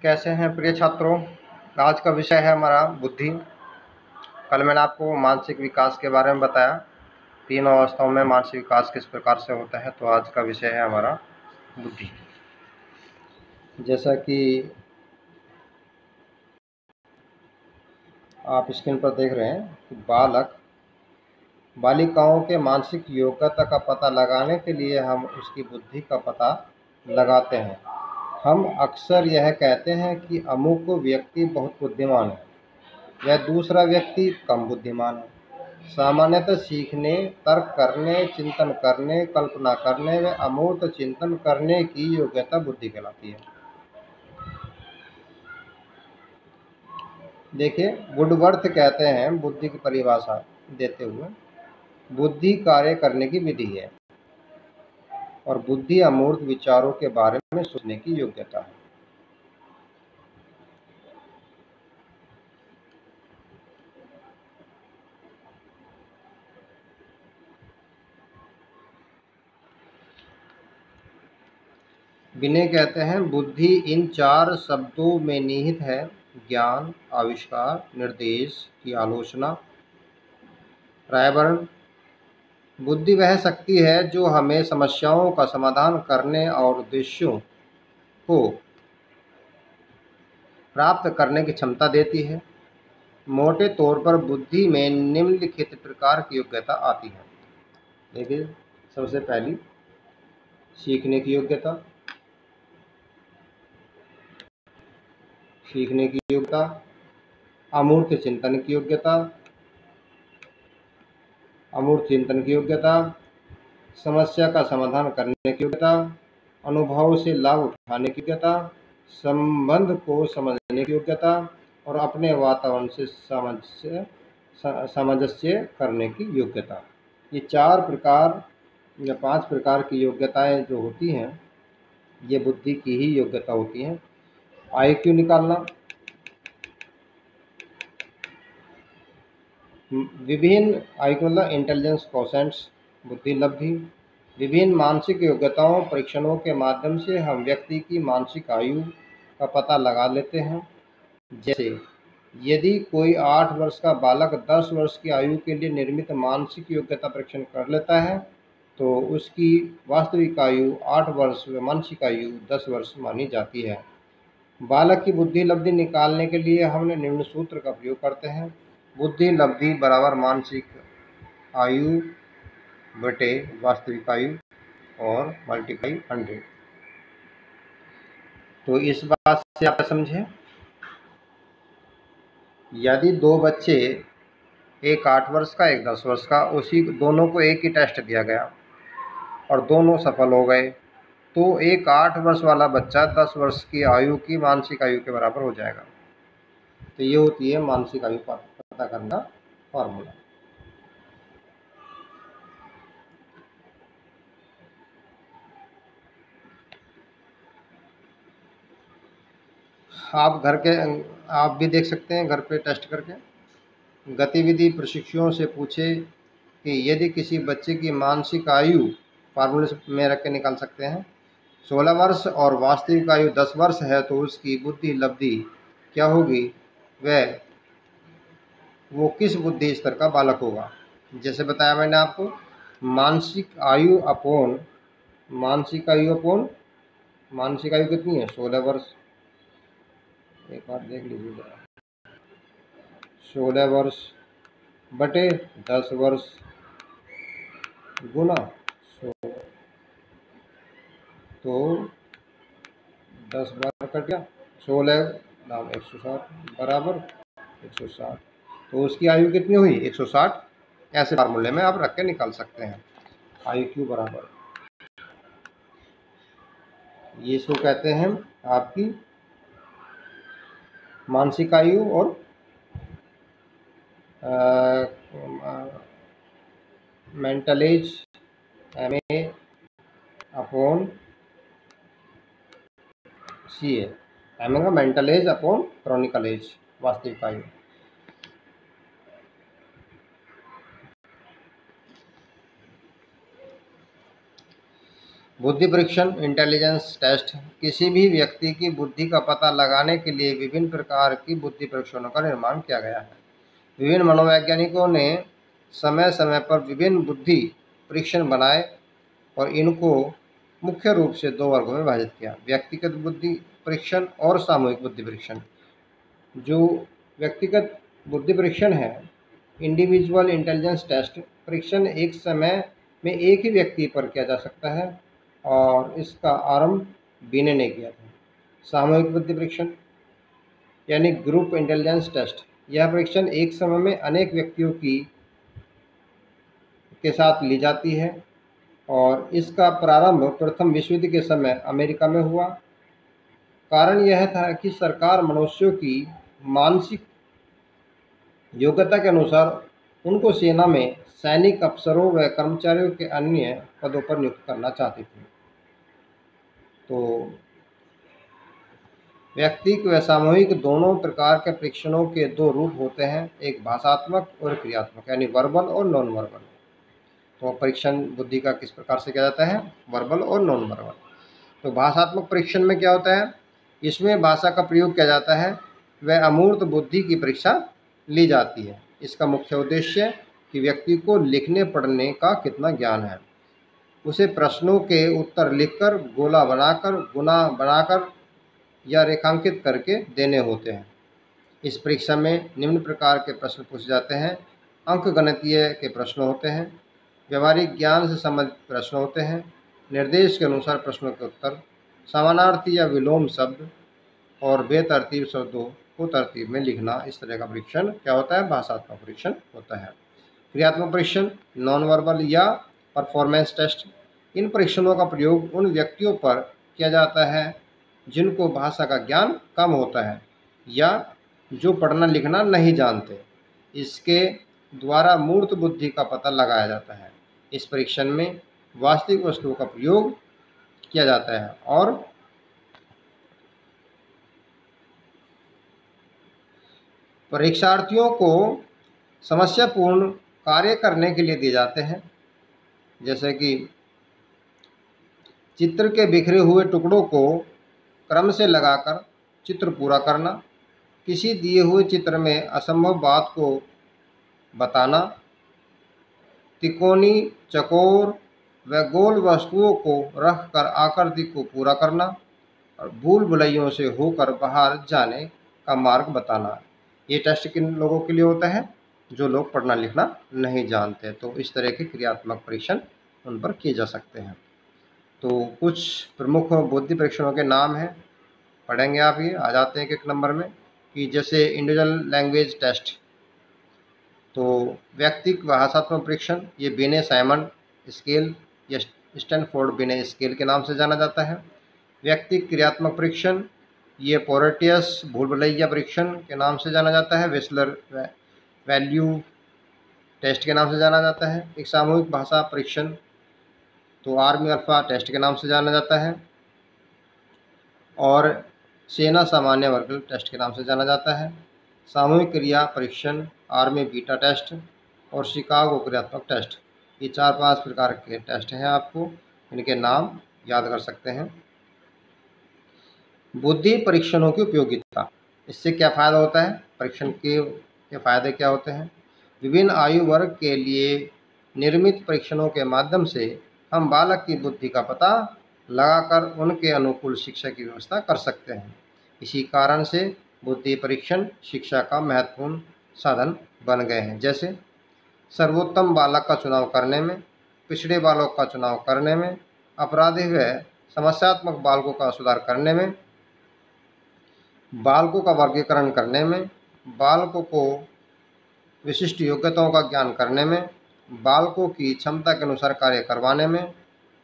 कैसे हैं प्रिय छात्रों। आज का विषय है हमारा बुद्धि। कल मैंने आपको मानसिक विकास के बारे में बताया, 3 अवस्थाओं में मानसिक विकास किस प्रकार से होता है। तो आज का विषय है हमारा बुद्धि। जैसा कि आप स्क्रीन पर देख रहे हैं कि बालिकाओं के मानसिक योग्यता का पता लगाने के लिए हम उसकी बुद्धि का पता लगाते हैं। हम अक्सर यह कहते हैं कि अमुक व्यक्ति बहुत बुद्धिमान है, यह दूसरा व्यक्ति कम बुद्धिमान है। सामान्यतः सीखने, तर्क करने, चिंतन करने, कल्पना करने व अमूर्त चिंतन करने की योग्यता बुद्धि कहलाती है। देखिए, वुडवर्थ कहते हैं बुद्धि की परिभाषा देते हुए, बुद्धि कार्य करने की विधि है और बुद्धि अमूर्त विचारों के बारे में सोचने की योग्यता है। विनय कहते हैं बुद्धि इन 4 शब्दों में निहित है: ज्ञान, आविष्कार, निर्देश की आलोचना। रायबर्न, बुद्धि वह शक्ति है जो हमें समस्याओं का समाधान करने और उद्देश्यों को प्राप्त करने की क्षमता देती है। मोटे तौर पर बुद्धि में निम्नलिखित प्रकार की योग्यता आती है। देखिए, सबसे पहली सीखने की योग्यता, अमूर्त चिंतन की योग्यता, समस्या का समाधान करने की योग्यता, अनुभव से लाभ उठाने की योग्यता, संबंध को समझने की योग्यता और अपने वातावरण से सामंजस्य करने की योग्यता। ये 4 प्रकार या 5 प्रकार की योग्यताएं जो होती हैं, ये बुद्धि की ही योग्यता होती हैं। IQ निकालना, विभिन्न IQ मतलब इंटेलिजेंस कोशेंट्स, बुद्धि लब्धि। विभिन्न मानसिक योग्यताओं परीक्षणों के माध्यम से हम व्यक्ति की मानसिक आयु का पता लगा लेते हैं। जैसे यदि कोई 8 वर्ष का बालक 10 वर्ष की आयु के लिए निर्मित मानसिक योग्यता परीक्षण कर लेता है, तो उसकी वास्तविक आयु 8 वर्ष व मानसिक आयु 10 वर्ष मानी जाती है। बालक की बुद्धि लब्धि निकालने के लिए हमने निम्न सूत्र का प्रयोग करते हैं: बुद्धि लब्धि बराबर मानसिक आयु बटे वास्तविक आयु और मल्टीप्लाई 100। तो इस बात से आप समझें, यदि 2 बच्चे, एक 8 वर्ष का एक 10 वर्ष का, उसी दोनों को एक ही टेस्ट दिया गया और दोनों सफल हो गए, तो एक 8 वर्ष वाला बच्चा 10 वर्ष की आयु की मानसिक आयु के बराबर हो जाएगा। तो ये होती है मानसिक आयु पता करना फॉर्मूला। आप भी देख सकते हैं घर पे टेस्ट करके। गतिविधि प्रशिक्षुओं से पूछे कि यदि किसी बच्चे की मानसिक आयु फार्मूले में रख के निकाल सकते हैं 16 वर्ष और वास्तविक आयु 10 वर्ष है, तो उसकी बुद्धि लब्धि क्या होगी, वो किस बुद्धि स्तर का बालक होगा। जैसे बताया मैंने आपको, मानसिक आयु अपोन मानसिक आयु कितनी है, 16 वर्ष। एक बार देख लीजिए जरा, 16 वर्ष बटे 10 वर्ष गुना 16, तो 10 बार कट गया, 16 नाम 160 बराबर 160। तो उसकी आयु कितनी हुई, 160। ऐसे फार्मूले में आप रख के निकाल सकते हैं। IQ बराबर, ये इसको कहते हैं आपकी मानसिक आयु और mental age MA upon CA। MA का mental age upon chronicle age, वास्तविक आयु। बुद्धि परीक्षण इंटेलिजेंस टेस्ट किसी भी व्यक्ति की बुद्धि का पता लगाने के लिए विभिन्न प्रकार की बुद्धि परीक्षणों का निर्माण किया गया है। विभिन्न मनोवैज्ञानिकों ने समय समय पर विभिन्न बुद्धि परीक्षण बनाए और इनको मुख्य रूप से दो वर्गों में विभाजित किया: व्यक्तिगत बुद्धि परीक्षण और सामूहिक बुद्धि परीक्षण। जो व्यक्तिगत बुद्धि परीक्षण है, इंडिविजुअल इंटेलिजेंस टेस्ट परीक्षण एक समय में एक ही व्यक्ति पर किया जा सकता है और इसका आरंभ बीने ने किया था। सामूहिक बुद्धि परीक्षण यानी ग्रुप इंटेलिजेंस टेस्ट, यह परीक्षण एक समय में अनेक व्यक्तियों की के साथ ली जाती है और इसका प्रारंभ प्रथम विश्व युद्ध के समय अमेरिका में हुआ। कारण यह था कि सरकार मनुष्यों की मानसिक योग्यता के अनुसार उनको सेना में सैनिक अफसरों व कर्मचारियों के अन्य पदों पर नियुक्त करना चाहती थी। तो व्यक्तिगत व सामूहिक दोनों प्रकार के परीक्षणों के दो रूप होते हैं, एक भाषात्मक और क्रियात्मक, यानी वर्बल और नॉन वर्बल। तो परीक्षण बुद्धि का किस प्रकार से किया जाता है? वर्बल और नॉन वर्बल। तो भाषात्मक परीक्षण में क्या होता है? इसमें भाषा का प्रयोग किया जाता है, वह अमूर्त बुद्धि की परीक्षा ली जाती है। इसका मुख्य उद्देश्य कि व्यक्ति को लिखने पढ़ने का कितना ज्ञान है। उसे प्रश्नों के उत्तर लिखकर, गोला बनाकर, गुना बनाकर या रेखांकित करके देने होते हैं। इस परीक्षा में निम्न प्रकार के प्रश्न पूछे जाते हैं: अंकगणितीय के प्रश्न होते हैं, व्यवहारिक ज्ञान से संबंधित प्रश्न होते हैं, निर्देश के अनुसार प्रश्नों के उत्तर, समानार्थी या विलोम शब्द और बेतरतीब शब्दों को तरतीब में लिखना। इस तरह का परीक्षण क्या होता है? भाषात्मक परीक्षण होता है। क्रियात्मक परीक्षण नॉन वर्बल या परफॉर्मेंस टेस्ट, इन परीक्षणों का प्रयोग उन व्यक्तियों पर किया जाता है जिनको भाषा का ज्ञान कम होता है या जो पढ़ना लिखना नहीं जानते। इसके द्वारा मूर्त बुद्धि का पता लगाया जाता है। इस परीक्षण में वास्तविक वस्तुओं का प्रयोग किया जाता है और परीक्षार्थियों को समस्यापूर्ण कार्य करने के लिए दिए जाते हैं, जैसे कि चित्र के बिखरे हुए टुकड़ों को क्रम से लगाकर चित्र पूरा करना, किसी दिए हुए चित्र में असंभव बात को बताना, तिकोनी, चौकोर व गोल वस्तुओं को रखकर आकृति को पूरा करना और भूल भुलैयों से होकर बाहर जाने का मार्ग बताना। ये टेस्ट किन लोगों के लिए होता है? जो लोग पढ़ना लिखना नहीं जानते। तो इस तरह के क्रियात्मक परीक्षण उन पर किए जा सकते हैं। तो कुछ प्रमुख बुद्धि परीक्षणों के नाम हैं, पढ़ेंगे आप। ये आ जाते हैं एक नंबर में कि जैसे इंडिविजुअल लैंग्वेज टेस्ट, तो व्यक्तिगत भाषात्मक परीक्षण ये बिने साइमन स्केल या स्टैनफोर्ड बिने स्केल के नाम से जाना जाता है। व्यक्तिगत क्रियात्मक परीक्षण ये पोरेटियस भूल भुलैया परीक्षण के नाम से जाना जाता है। वेस्लर वैल्यू टेस्ट के नाम से जाना जाता है। एक सामूहिक भाषा परीक्षण तो आर्मी अल्फा टेस्ट के नाम से जाना जाता है और सेना सामान्य वर्ग टेस्ट के नाम से जाना जाता है। सामूहिक क्रिया परीक्षण आर्मी बीटा टेस्ट और शिकागो क्रियात्मक टेस्ट, ये 4-5 प्रकार के टेस्ट हैं। आपको इनके नाम याद कर सकते हैं। बुद्धि परीक्षणों की उपयोगिता, इससे क्या फ़ायदा होता है? परीक्षण के फ़ायदे क्या होते हैं? विभिन्न आयु वर्ग के लिए निर्मित परीक्षणों के माध्यम से हम बालक की बुद्धि का पता लगाकर उनके अनुकूल शिक्षा की व्यवस्था कर सकते हैं। इसी कारण से बुद्धि परीक्षण शिक्षा का महत्वपूर्ण साधन बन गए हैं, जैसे सर्वोत्तम बालक का चुनाव करने में, पिछड़े बालकों का चुनाव करने में, अपराधी व समस्यात्मक बालकों का सुधार करने में, बालकों का वर्गीकरण करने में, बालकों को विशिष्ट योग्यताओं का ज्ञान करने में, बालकों की क्षमता के अनुसार कार्य करवाने में,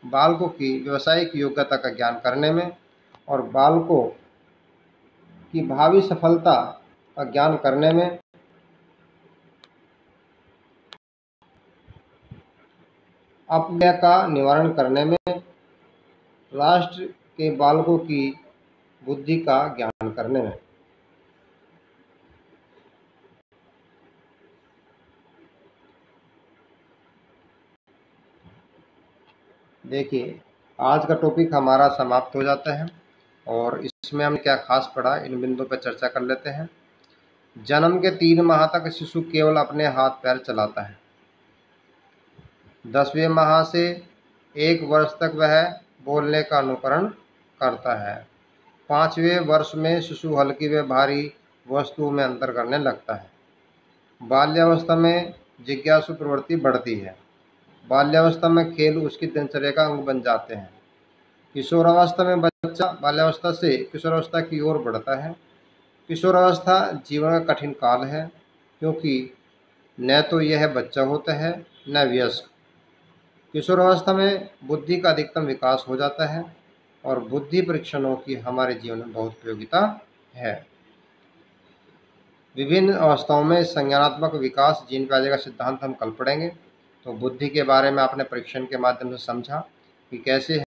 बालकों की व्यावसायिक योग्यता का ज्ञान करने में और बालकों की भावी सफलता का ज्ञान करने में, अपव्यय का निवारण करने में, राष्ट्र के बालकों की बुद्धि का ज्ञान करने में। देखिए, आज का टॉपिक हमारा समाप्त हो जाता है और इसमें हम क्या खास पढ़ा इन बिंदुओं पर चर्चा कर लेते हैं। जन्म के 3 माह तक शिशु केवल अपने हाथ पैर चलाता है। 10वें माह से 1 वर्ष तक वह बोलने का अनुकरण करता है। 5वें वर्ष में शिशु हल्की व भारी वस्तुओं में अंतर करने लगता है। बाल्यावस्था में जिज्ञासु प्रवृत्ति बढ़ती है। बाल्यावस्था में खेल उसकी दिनचर्या का अंग बन जाते हैं। किशोरावस्था में बच्चा बाल्यावस्था से किशोरावस्था की ओर बढ़ता है। किशोरावस्था जीवन का कठिन काल है, क्योंकि न तो यह बच्चा होता है न वयस्क। किशोरावस्था में बुद्धि का अधिकतम विकास हो जाता है और बुद्धि परीक्षणों की हमारे जीवन में बहुत उपयोगिता है। विभिन्न अवस्थाओं में संज्ञानात्मक विकास जीन प्याजे का सिद्धांत हम कल पढ़ेंगे। तो बुद्धि के बारे में आपने परीक्षण के माध्यम से समझा कि कैसे